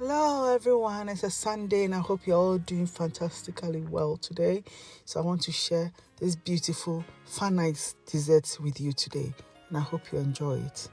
Hello everyone, it's a Sunday and I hope you're all doing fantastically well today. So I want to share this beautiful Fanice dessert with you today and I hope you enjoy it.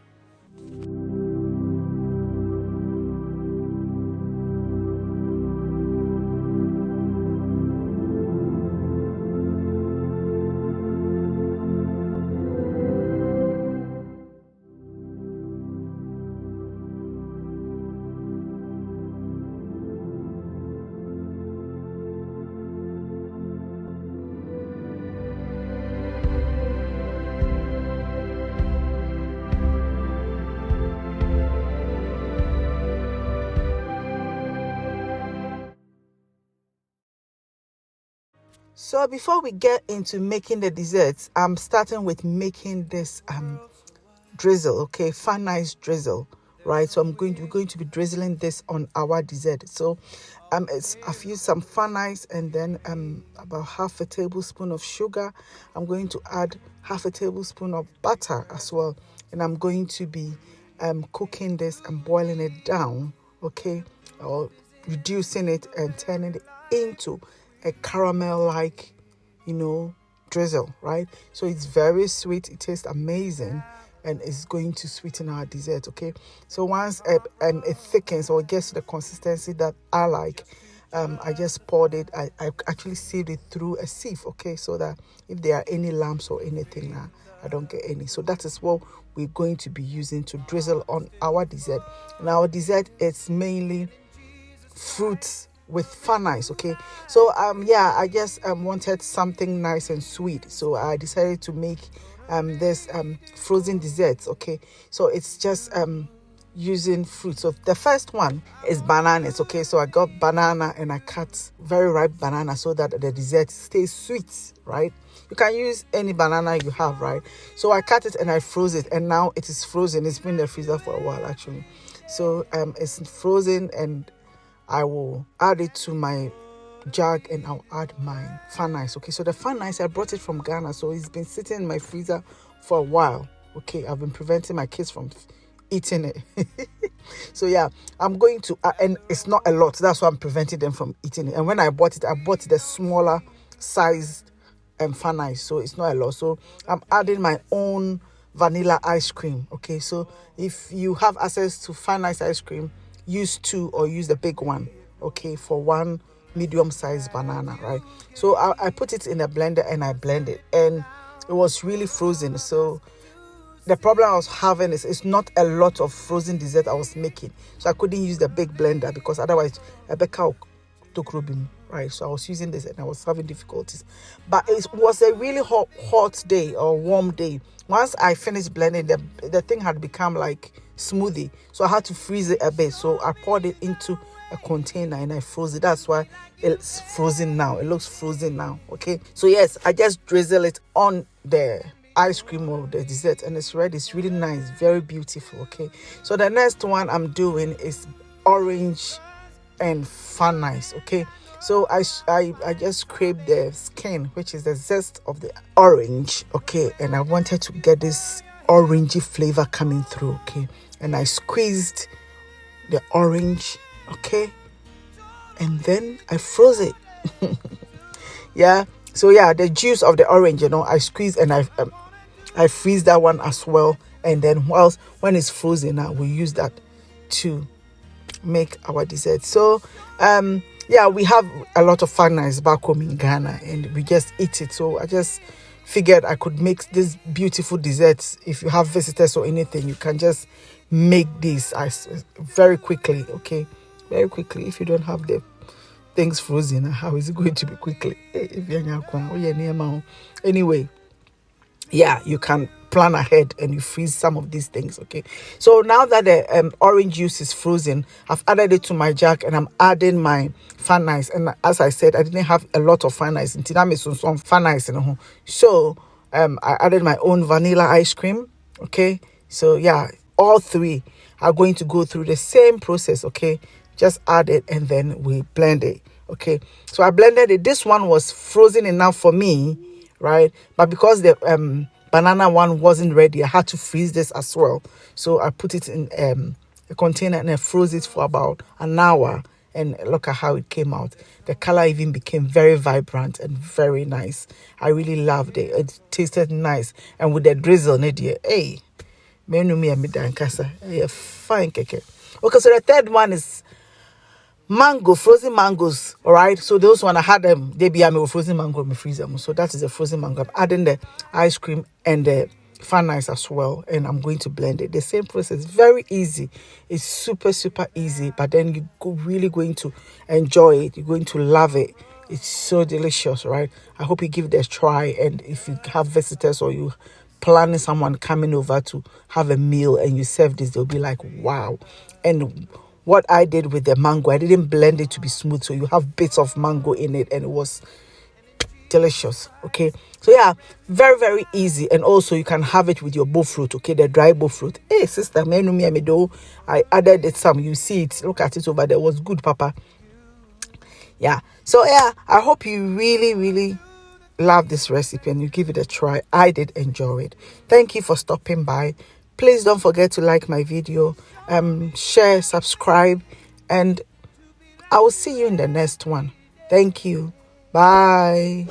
So before we get into making the desserts, I'm starting with making this drizzle, okay, Fanice drizzle, right? So we're going to be drizzling this on our dessert. So I've used some Fanice and then about half a tablespoon of sugar. I'm going to add half a tablespoon of butter as well, and I'm going to be cooking this and boiling it down, okay, or reducing it and turning it into a caramel like, drizzle, right? So it's very sweet, it tastes amazing, and it's going to sweeten our dessert, okay? So once it thickens or it gets to the consistency that I like, I just poured it. I actually sieved it through a sieve, okay, so that if there are any lumps or anything, I don't get any. So that is what we're going to be using to drizzle on our dessert. And our dessert is mainly fruits with Fanice, okay? So I just wanted something nice and sweet, so I decided to make this frozen desserts, okay? So it's just using fruit. So the first one is bananas, okay? So I got banana and I cut very ripe banana so that the dessert stays sweet, right? You can use any banana you have, right? So I cut it and I froze it, and now it is frozen. It's been in the freezer for a while actually. So it's frozen, and I will add it to my jug and I'll add my Fanice. Okay, so the Fanice, I brought it from Ghana, so it's been sitting in my freezer for a while. Okay, I've been preventing my kids from eating it. So yeah, I'm going to, and it's not a lot. That's why I'm preventing them from eating it. And when I bought the smaller sized Fanice, so it's not a lot. So I'm adding my own vanilla ice cream. Okay, so if you have access to Fanice ice cream, use 2 or use the big one, okay, for 1 medium-sized banana, right? So I put it in a blender and I blend it, and it was really frozen. So the problem I was having is it's not a lot of frozen dessert I was making, so I couldn't use the big blender because otherwise Rebecca took Rubin, right? So I was using this and I was having difficulties. But it was a really hot day or warm day. Once I finished blending, the thing had become like smoothie, so I had to freeze it a bit. So I poured it into a container and I froze it. That's why it's frozen now. It looks frozen now, okay? So yes, I just drizzle it on the ice cream or the dessert and it's ready. It's really nice, very beautiful, okay? So the next one I'm doing is orange and Fanice, okay? So I just scraped the skin, which is the zest of the orange, okay? And I wanted to get this orangey flavor coming through, okay? And I squeezed the orange, okay? And then I froze it. Yeah. So yeah, the juice of the orange, I squeeze and I freeze that one as well. And then when it's frozen, I will use that to make our dessert. So we have a lot of Fanice back home in Ghana and we just eat it. So I just figured I could make this beautiful desserts. If you have visitors or anything, you can just make this very quickly, okay? Very quickly. If you don't have the things frozen, how is it going to be quickly? Anyway, yeah, you can plan ahead and you freeze some of these things, okay? So now that the orange juice is frozen, I've added it to my jug and I'm adding my Fanice. And as I said, I didn't have a lot of Fanice. Some Fanice, so I added my own vanilla ice cream, okay? So yeah, all three are going to go through the same process, okay? Just add it and then we blend it, okay? So I blended it. This one was frozen enough for me, right? But because the banana one wasn't ready, I had to freeze this as well. So I put it in a container and I froze it for about an hour. And look at how it came out. The color even became very vibrant and very nice. I really loved it. It tasted nice. And with the drizzle, hey, menu me amidankasa. Fine keke. Okay, so the third one is mango, frozen mangoes. All right. So those one I had them. They be frozen mango in my freezer. So that is a frozen mango. I'm adding the ice cream and the Fanice as well, and I'm going to blend it. The same process, very easy. It's super easy, but then you're really going to enjoy it. You're going to love it. It's so delicious, right? I hope you give it a try, and if you have visitors or you planning someone coming over to have a meal and you serve this, they'll be like, wow. And what I did with the mango, I didn't blend it to be smooth, so you have bits of mango in it, and it was delicious. Okay, so yeah, very easy. And also you can have it with your bowl fruit, okay, the dry bowl fruit. Hey sister, I added it some, you see it, look at it over there, it was good, papa. Yeah, so yeah, I hope you really love this recipe and you give it a try. I did enjoy it. Thank you for stopping by. Please don't forget to like my video, share, subscribe, and I will see you in the next one. Thank you. Bye.